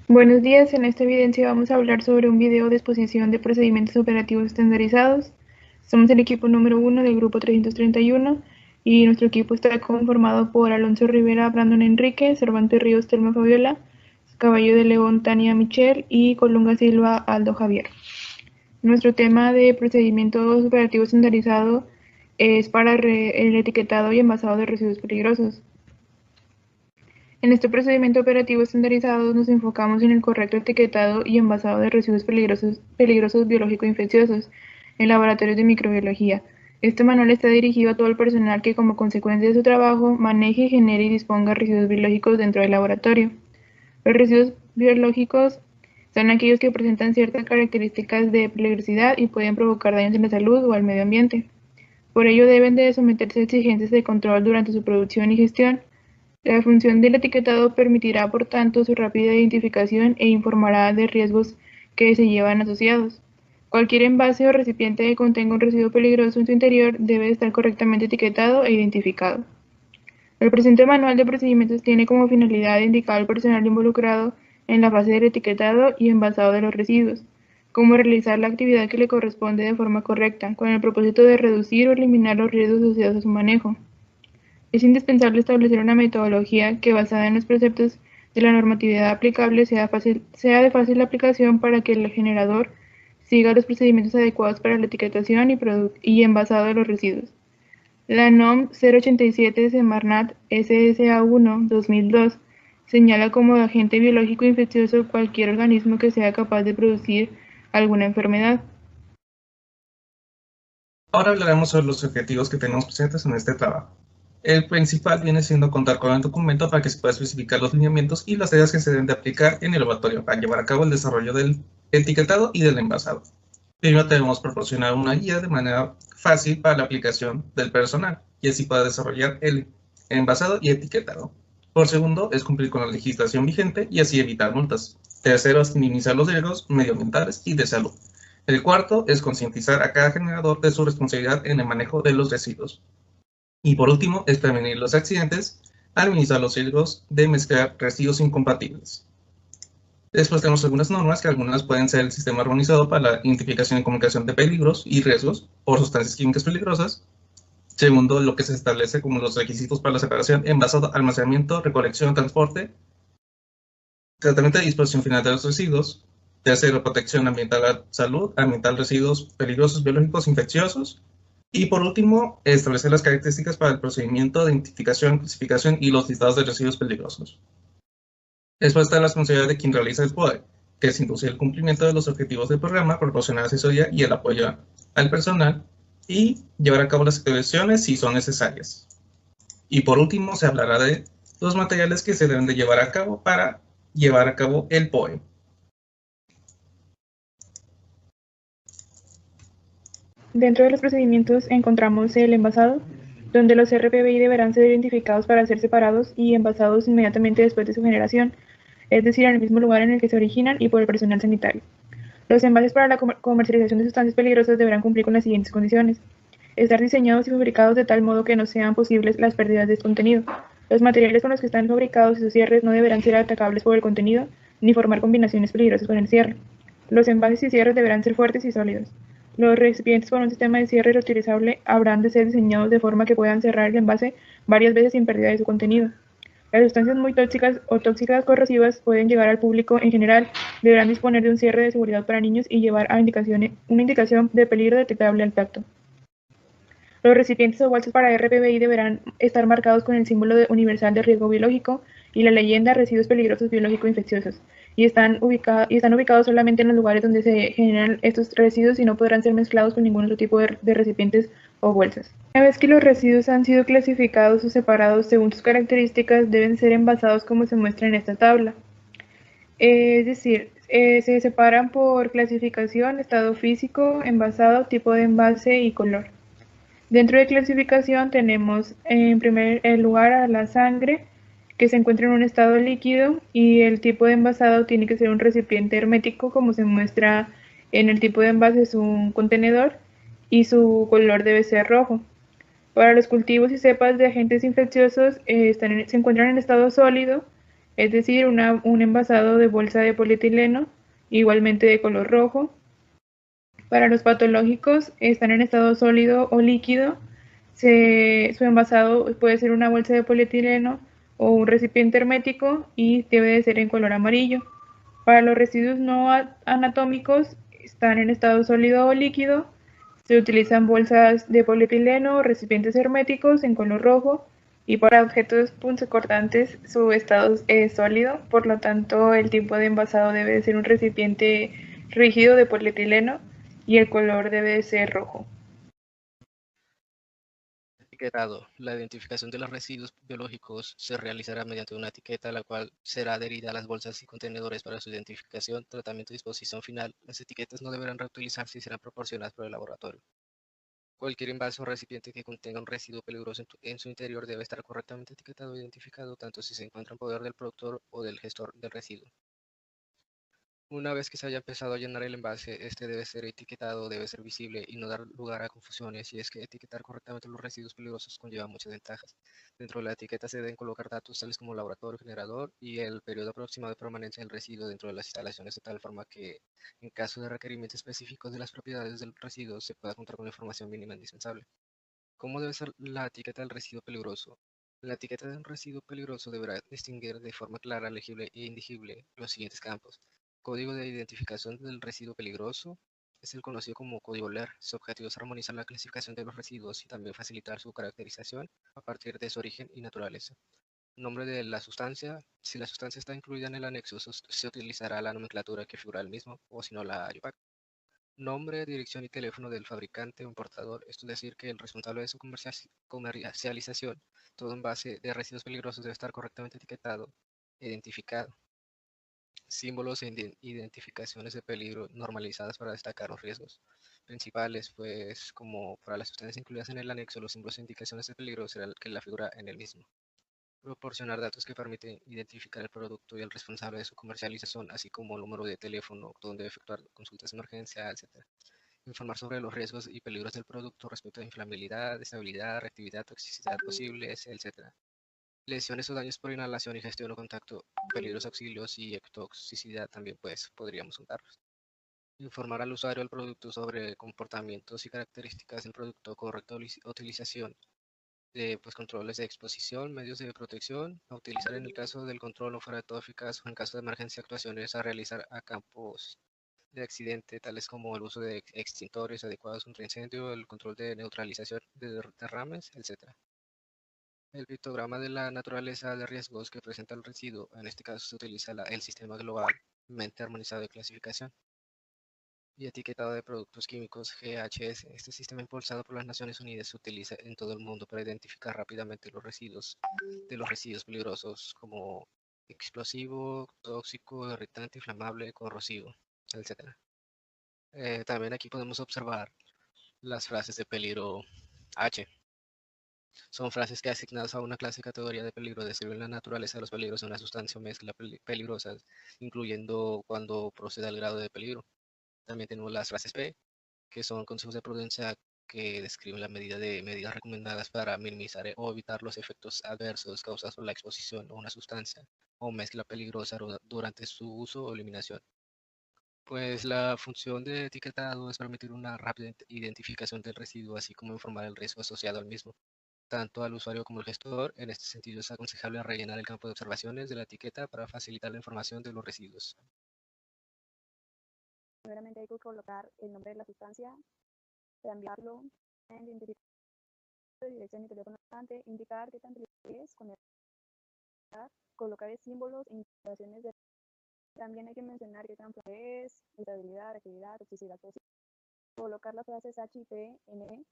Buenos días, en esta evidencia vamos a hablar sobre un video de exposición de procedimientos operativos estandarizados. Somos el equipo número 1 del grupo 331 y nuestro equipo está conformado por Alonso Rivera, Brandon Enrique, Cervantes Ríos, Telma Fabiola, Caballo de León, Tania Michel y Colunga Silva, Aldo Javier. Nuestro tema de procedimientos operativos estandarizados es para el etiquetado y envasado de residuos peligrosos. En este procedimiento operativo estandarizado nos enfocamos en el correcto etiquetado y envasado de residuos peligrosos biológico-infecciosos en laboratorios de microbiología. Este manual está dirigido a todo el personal que, como consecuencia de su trabajo, maneje, genere y disponga residuos biológicos dentro del laboratorio. Los residuos biológicos son aquellos que presentan ciertas características de peligrosidad y pueden provocar daños en la salud o al medio ambiente. Por ello deben de someterse a exigencias de control durante su producción y gestión. La función del etiquetado permitirá, por tanto, su rápida identificación e informará de riesgos que se llevan asociados. Cualquier envase o recipiente que contenga un residuo peligroso en su interior debe estar correctamente etiquetado e identificado. El presente manual de procedimientos tiene como finalidad indicar al personal involucrado en la fase del etiquetado y envasado de los residuos, cómo realizar la actividad que le corresponde de forma correcta, con el propósito de reducir o eliminar los riesgos asociados a su manejo. Es indispensable establecer una metodología que, basada en los preceptos de la normatividad aplicable, sea de fácil aplicación para que el generador siga los procedimientos adecuados para la etiquetación y envasado de los residuos. La NOM 087 Semarnat SSA1-2002 señala como agente biológico infeccioso cualquier organismo que sea capaz de producir alguna enfermedad. Ahora hablaremos sobre los objetivos que tenemos presentes en este trabajo. El principal viene siendo contar con el documento para que se pueda especificar los lineamientos y las tareas que se deben de aplicar en el laboratorio para llevar a cabo el desarrollo del etiquetado y del envasado. Primero debemos proporcionar una guía de manera fácil para la aplicación del personal y así pueda desarrollar el envasado y etiquetado. Por segundo, es cumplir con la legislación vigente y así evitar multas. Tercero, es minimizar los riesgos medioambientales y de salud. El cuarto es concientizar a cada generador de su responsabilidad en el manejo de los residuos. Y por último, es prevenir los accidentes al minimizar los riesgos de mezclar residuos incompatibles. Después tenemos algunas normas, que algunas pueden ser el sistema organizado para la identificación y comunicación de peligros y riesgos por sustancias químicas peligrosas. Segundo, lo que se establece como los requisitos para la separación, envasado, almacenamiento, recolección, transporte, tratamiento y disposición final de los residuos. Tercero, protección ambiental, salud ambiental, residuos peligrosos, biológicos, infecciosos. Y por último, establecer las características para el procedimiento de identificación, clasificación y los listados de residuos peligrosos. Después está la responsabilidad de quien realiza el POE, que es inducir el cumplimiento de los objetivos del programa, proporcionar asesoría y el apoyo al personal y llevar a cabo las actualizaciones si son necesarias. Y por último, se hablará de los materiales que se deben de llevar a cabo para llevar a cabo el POE. Dentro de los procedimientos encontramos el envasado, donde los RPBI deberán ser identificados para ser separados y envasados inmediatamente después de su generación, es decir, en el mismo lugar en el que se originan y por el personal sanitario. Los envases para la comercialización de sustancias peligrosas deberán cumplir con las siguientes condiciones: estar diseñados y fabricados de tal modo que no sean posibles las pérdidas de contenido. Los materiales con los que están fabricados y sus cierres no deberán ser atacables por el contenido, ni formar combinaciones peligrosas con el cierre. Los envases y cierres deberán ser fuertes y sólidos. Los recipientes con un sistema de cierre reutilizable habrán de ser diseñados de forma que puedan cerrar el envase varias veces sin pérdida de su contenido. Las sustancias muy tóxicas o tóxicas corrosivas pueden llegar al público en general, deberán disponer de un cierre de seguridad para niños y llevar una indicación de peligro detectable al tacto. Los recipientes o bolsas para RPBI deberán estar marcados con el símbolo universal de riesgo biológico y la leyenda residuos peligrosos biológico-infecciosos, y están ubicados solamente en los lugares donde se generan estos residuos y no podrán ser mezclados con ningún otro tipo de recipientes o bolsas. Una vez que los residuos han sido clasificados o separados según sus características, deben ser envasados como se muestra en esta tabla. Es decir, se separan por clasificación, estado físico, envasado, tipo de envase y color. Dentro de clasificación tenemos en primer lugar a la sangre, que se encuentra en un estado líquido, y el tipo de envasado tiene que ser un recipiente hermético, como se muestra en el tipo de envase, es un contenedor y su color debe ser rojo. Para los cultivos y cepas de agentes infecciosos se encuentran en estado sólido es decir, un envasado de bolsa de polietileno, igualmente de color rojo. Para los patológicos, están en estado sólido o líquido. Su envasado puede ser una bolsa de polietileno o un recipiente hermético y debe de ser en color amarillo. Para los residuos no anatómicos, están en estado sólido o líquido. Se utilizan bolsas de polietileno o recipientes herméticos en color rojo. Y para objetos punzocortantes, su estado es sólido, por lo tanto, el tipo de envasado debe de ser un recipiente rígido de polietileno y el color debe de ser rojo. Etiquetado. La identificación de los residuos biológicos se realizará mediante una etiqueta, la cual será adherida a las bolsas y contenedores para su identificación, tratamiento y disposición final. Las etiquetas no deberán reutilizarse y serán proporcionadas por el laboratorio. Cualquier envase o recipiente que contenga un residuo peligroso en su interior debe estar correctamente etiquetado e identificado, tanto si se encuentra en poder del productor o del gestor del residuo. Una vez que se haya empezado a llenar el envase, este debe ser etiquetado, debe ser visible y no dar lugar a confusiones, y es que etiquetar correctamente los residuos peligrosos conlleva muchas ventajas. Dentro de la etiqueta se deben colocar datos tales como laboratorio generador y el periodo aproximado de permanencia del residuo dentro de las instalaciones, de tal forma que, en caso de requerimientos específicos de las propiedades del residuo, se pueda contar con la información mínima indispensable. ¿Cómo debe ser la etiqueta del residuo peligroso? La etiqueta de un residuo peligroso deberá distinguir de forma clara, legible e indelegible los siguientes campos. Código de identificación del residuo peligroso es el conocido como código LER. Su objetivo es armonizar la clasificación de los residuos y también facilitar su caracterización a partir de su origen y naturaleza. Nombre de la sustancia. Si la sustancia está incluida en el anexo, se utilizará la nomenclatura que figura el mismo, o si no la IUPAC. Nombre, dirección y teléfono del fabricante o importador, esto es decir, que el responsable de su comercialización, todo envase de residuos peligrosos debe estar correctamente etiquetado e identificado. Símbolos e identificaciones de peligro normalizadas para destacar los riesgos principales, pues como para las sustancias incluidas en el anexo, los símbolos e indicaciones de peligro será que la figura en el mismo. Proporcionar datos que permiten identificar el producto y el responsable de su comercialización, así como el número de teléfono donde efectuar consultas de emergencia, etc. Informar sobre los riesgos y peligros del producto respecto a inflamabilidad, estabilidad, reactividad, toxicidad posibles, etc. Lesiones o daños por inhalación y gestión o contacto, peligros, auxilios y toxicidad también pues podríamos contarlos. Informar al usuario del producto sobre comportamientos y características del producto, correcta utilización de pues, controles de exposición, medios de protección, a utilizar en el caso del control o fuera de todo eficaz, o en caso de emergencia actuaciones a realizar a campos de accidente, tales como el uso de extintores adecuados contra incendio, el control de neutralización de derrames, etc. El pictograma de la naturaleza de riesgos que presenta el residuo, en este caso se utiliza el sistema globalmente armonizado de clasificación y etiquetado de productos químicos GHS. Este sistema impulsado por las Naciones Unidas se utiliza en todo el mundo para identificar rápidamente los residuos peligrosos como explosivo, tóxico, irritante, inflamable, corrosivo, etc. También aquí podemos observar las frases de peligro H. Son frases que asignadas a una clase categoría de peligro describen la naturaleza de los peligros de una sustancia o mezcla peligrosas, incluyendo cuando procede al grado de peligro. También tenemos las frases P, que son consejos de prudencia que describen la medida de medidas recomendadas para minimizar o evitar los efectos adversos causados por la exposición a una sustancia o mezcla peligrosa durante su uso o eliminación. Pues la función de etiquetado es permitir una rápida identificación del residuo, así como informar el riesgo asociado al mismo, tanto al usuario como al gestor. En este sentido, es aconsejable rellenar el campo de observaciones de la etiqueta para facilitar la información de los residuos. Primeramente hay que colocar el nombre de la sustancia, enviarlo, identificar dirección y teléfono importante, indicar qué tan peligroso es, con colocar símbolos, indicaciones de... También hay que mencionar qué tan fuerte es, estabilidad, actividad, toxicidad posible. Colocar las frases H y P, N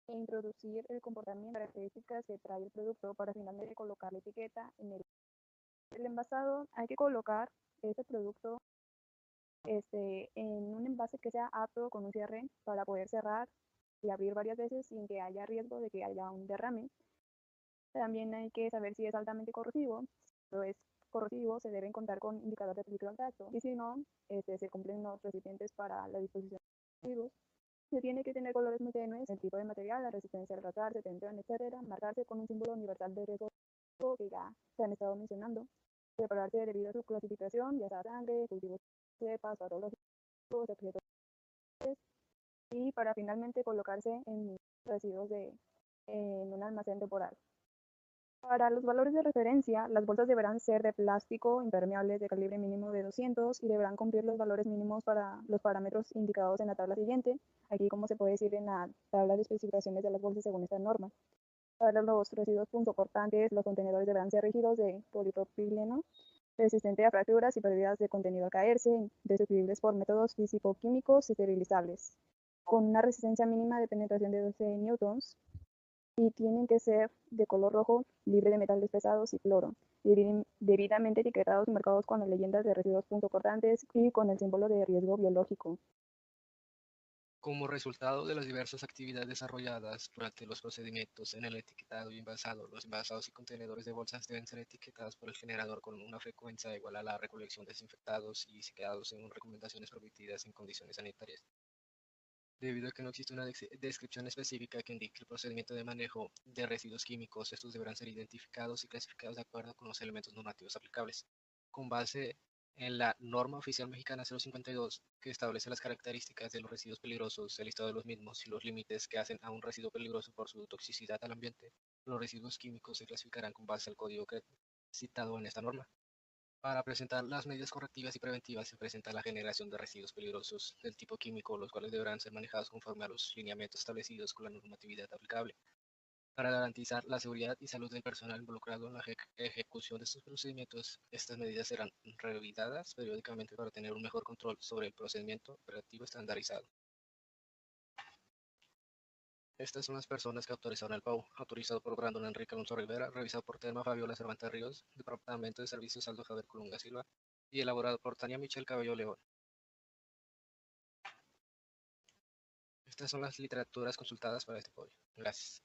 e introducir el comportamiento, características que trae el producto para finalmente colocar la etiqueta en el envasado. Hay que colocar este producto en un envase que sea apto con un cierre para poder cerrar y abrir varias veces sin que haya riesgo de que haya un derrame. También hay que saber si es altamente corrosivo. Si no es corrosivo, se deben contar con indicadores de peligro alto, y si no, se cumplen los recipientes para la disposición de residuos. Se tiene que tener colores muy tenues, el tipo de material, la resistencia al rozarse, tensión, etcétera, marcarse con un símbolo universal de riesgo que ya se han estado mencionando. separarse debido a su clasificación, ya sea sangre, cultivos cepas, patológicos, objetos, y para finalmente colocarse en residuos en un almacén temporal. Para los valores de referencia, las bolsas deberán ser de plástico impermeables de calibre mínimo de 200 y deberán cumplir los valores mínimos para los parámetros indicados en la tabla siguiente, aquí como se puede decir en la tabla de especificaciones de las bolsas según esta norma. Para los residuos punzocortantes, los contenedores deberán ser rígidos de polipropileno, resistente a fracturas y pérdidas de contenido al caerse, destructibles por métodos físico-químicos esterilizables, con una resistencia mínima de penetración de 12 newtons, y tienen que ser de color rojo, libre de metales pesados y cloro, debidamente etiquetados y marcados con las leyendas de residuos punzocortantes y con el símbolo de riesgo biológico. Como resultado de las diversas actividades desarrolladas durante los procedimientos en el etiquetado y envasado, los envasados y contenedores de bolsas deben ser etiquetados por el generador con una frecuencia igual a la recolección de desinfectados y sellados según recomendaciones permitidas en condiciones sanitarias. Debido a que no existe una descripción específica que indique el procedimiento de manejo de residuos químicos, estos deberán ser identificados y clasificados de acuerdo con los elementos normativos aplicables, con base en la norma oficial mexicana 052, que establece las características de los residuos peligrosos, el listado de los mismos y los límites que hacen a un residuo peligroso por su toxicidad al ambiente. Los residuos químicos se clasificarán con base al código citado en esta norma. Para presentar las medidas correctivas y preventivas se presenta la generación de residuos peligrosos del tipo químico, los cuales deberán ser manejados conforme a los lineamientos establecidos con la normatividad aplicable. Para garantizar la seguridad y salud del personal involucrado en la ejecución de estos procedimientos, estas medidas serán revisadas periódicamente para tener un mejor control sobre el procedimiento operativo estandarizado. Estas son las personas que autorizaron el PAU, autorizado por Brandon Enrique Alonso Rivera, revisado por Telma Fabiola Cervantes Ríos, Departamento de Servicios Aldo Javier Colunga Silva, y elaborado por Tania Michelle Cabello León. Estas son las literaturas consultadas para este podio. Gracias.